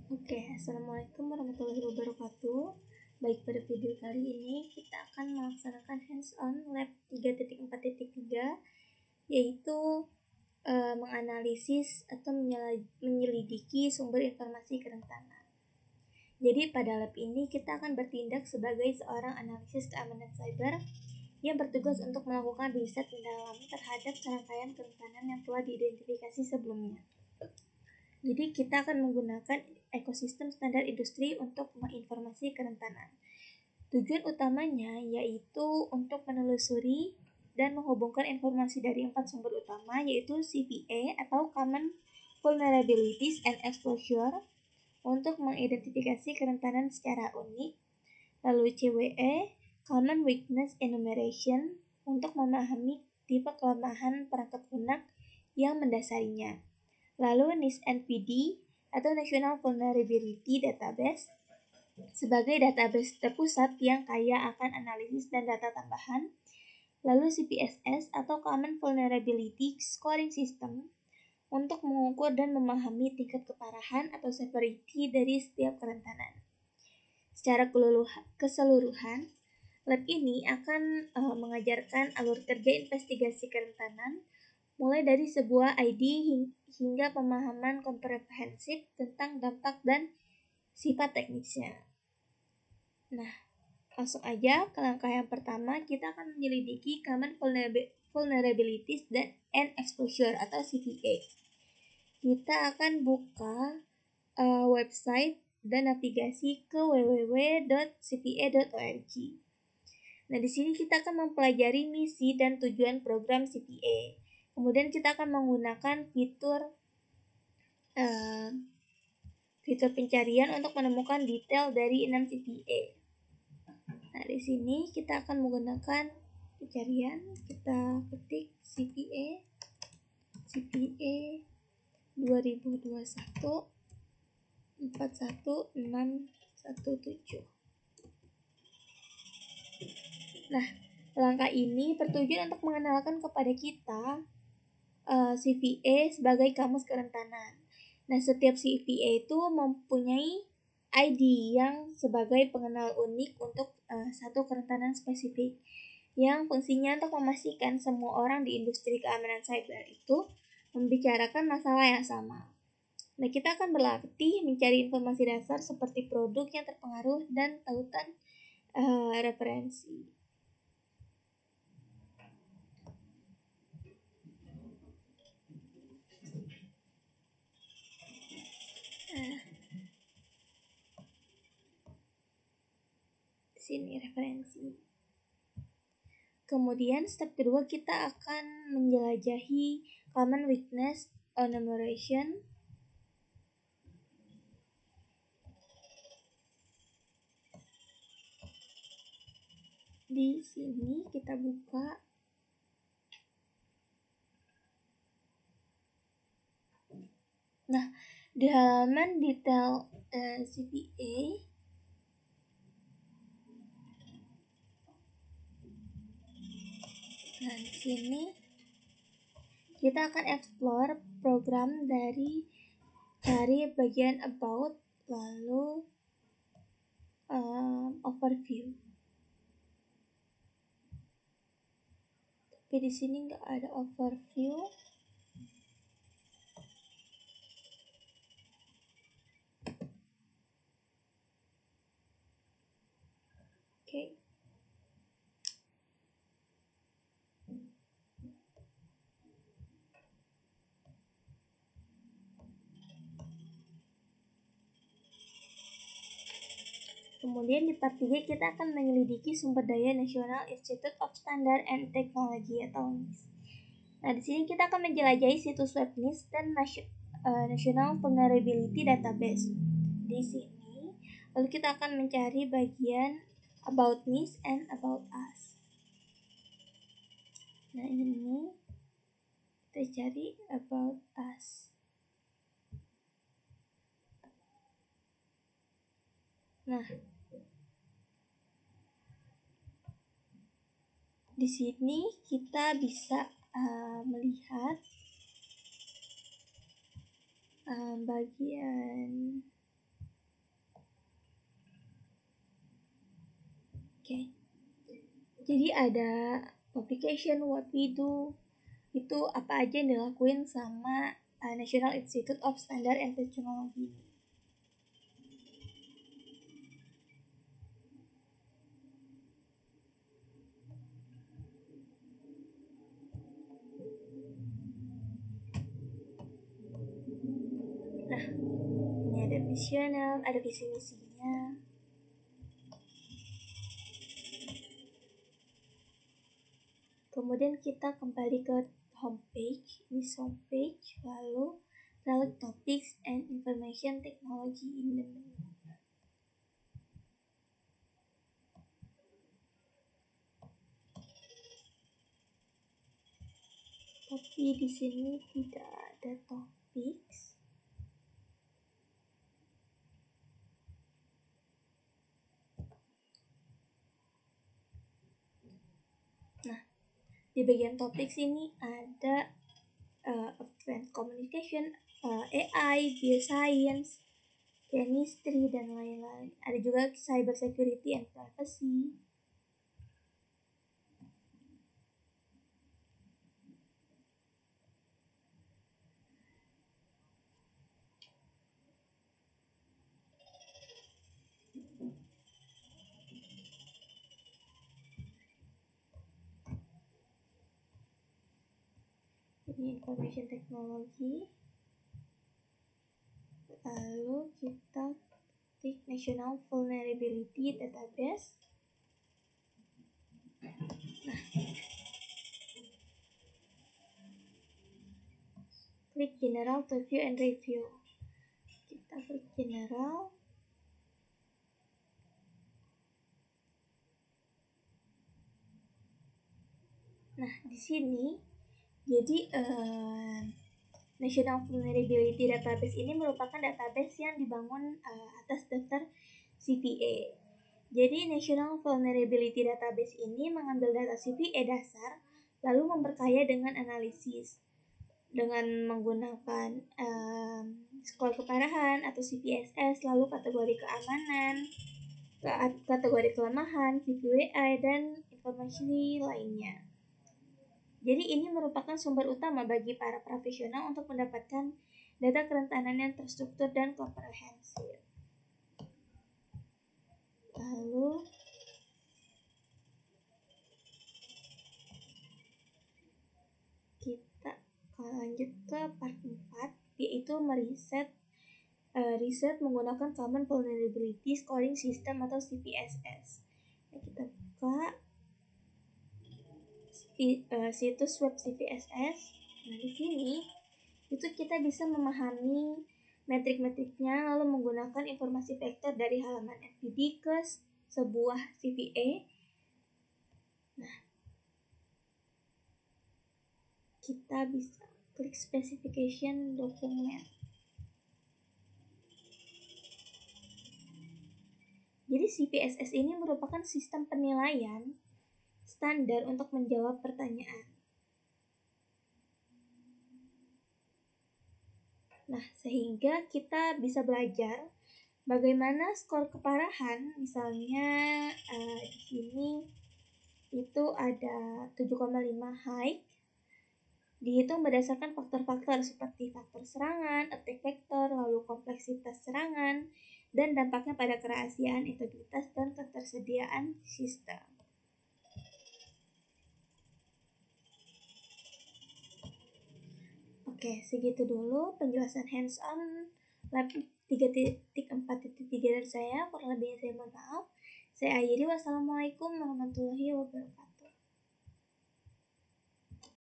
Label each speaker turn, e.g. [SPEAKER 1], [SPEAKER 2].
[SPEAKER 1] Oke, Assalamualaikum warahmatullahi wabarakatuh. Baik, pada video kali ini kita akan melaksanakan hands-on lab 3.4.3, yaitu menganalisis atau menyelidiki sumber informasi kerentanan. Jadi pada lab ini kita akan bertindak sebagai seorang analisis keamanan cyber yang bertugas untuk melakukan riset mendalam terhadap serangkaian kerentanan yang telah diidentifikasi sebelumnya. Jadi kita akan menggunakan ekosistem standar industri untuk menginformasi kerentanan. Tujuan utamanya yaitu untuk menelusuri dan menghubungkan informasi dari 4 sumber utama, yaitu CVE atau Common Vulnerabilities and Exposure untuk mengidentifikasi kerentanan secara unik, lalu CWE Common Weakness Enumeration untuk memahami tipe kelemahan perangkat lunak yang mendasarinya, lalu NIST-NPD atau National Vulnerability Database sebagai database terpusat yang kaya akan analisis dan data tambahan, lalu CPSS atau Common Vulnerability Scoring System untuk mengukur dan memahami tingkat keparahan atau severity dari setiap kerentanan. Secara keseluruhan, lab ini akan mengajarkan alur kerja investigasi kerentanan, mulai dari sebuah ID hingga pemahaman komprehensif tentang dampak dan sifat teknisnya. Nah, langsung aja ke langkah yang pertama, kita akan menyelidiki Common Vulnerabilities and Exposure atau CVE. Kita akan buka website dan navigasi ke www.cva.org. Nah, di sini kita akan mempelajari misi dan tujuan program CVE. Kemudian kita akan menggunakan fitur pencarian untuk menemukan detail dari 6 CVE. Nah, di sini kita akan menggunakan pencarian. Kita ketik CVE 2021 41617. Nah, langkah ini bertujuan untuk mengenalkan kepada kita CVE sebagai kamus kerentanan. Nah, setiap CVE itu mempunyai ID yang sebagai pengenal unik untuk satu kerentanan spesifik, yang fungsinya untuk memastikan semua orang di industri keamanan cyber itu membicarakan masalah yang sama. Nah, kita akan berlatih mencari informasi dasar seperti produk yang terpengaruh dan tautan referensi. Sini referensi. Kemudian step kedua, kita akan menjelajahi Common Weakness Enumeration. Di sini kita buka Nah, di halaman detail CVA nah di sini kita akan explore program dari cari bagian about, lalu overview. Tapi di sini nggak ada overview. Oke. Kemudian di part 3 kita akan menyelidiki sumber daya National Institute of Standard and Technology atau NIST. Nah, di sini kita akan menjelajahi situs web NIST dan National Vulnerability Database. Di sini, lalu kita akan mencari bagian About NIST and About Us. Nah, ini kita cari About Us. Nah, di sini kita bisa melihat bagian Jadi ada publication, what we do, itu apa aja yang dilakuin sama National Institute of Standard and Technology. Nah, ini ada visional, ada visi misinya. Kemudian kita kembali ke homepage, this homepage, lalu select topics and information technology in the menu. Tapi di sini tidak ada topics. Nah, di bagian topik ini ada advanced communication, AI, bioscience, chemistry, dan lain-lain. Ada juga cyber security and privacy. Ini information technology. Lalu kita klik National Vulnerability Database. Nah, klik General to view and review. Kita klik General. Nah, di sini jadi National Vulnerability Database ini merupakan database yang dibangun atas daftar CVE. Jadi National Vulnerability Database ini mengambil data CVE dasar lalu memperkaya dengan analisis dengan menggunakan skor keparahan atau CVSS, lalu kategori keamanan, kategori kelemahan, CVWI, dan informasi lainnya. Jadi ini merupakan sumber utama bagi para profesional untuk mendapatkan data kerentanan yang terstruktur dan komprehensif. Lalu kita lanjut ke part 4, yaitu riset menggunakan Common Vulnerability Scoring System atau CVSS. Nah, kita buka situs web CVSS. Nah, di sini itu kita bisa memahami metrik-metriknya lalu menggunakan informasi vektor dari halaman NVD ke sebuah CVE. Nah, kita bisa klik specification document. Jadi CVSS ini merupakan sistem penilaian standar untuk menjawab pertanyaan. Nah, sehingga kita bisa belajar bagaimana skor keparahan, misalnya di sini itu ada 7,5 high, dihitung berdasarkan faktor-faktor seperti faktor serangan, attack vector, lalu kompleksitas serangan, dan dampaknya pada kerahasiaan, integritas, dan ketersediaan sistem. Oke, segitu dulu penjelasan hands-on lab 3.4.3 dari saya. Kurang lebihnya saya mohon maaf. Saya akhiri. Wassalamualaikum warahmatullahi wabarakatuh.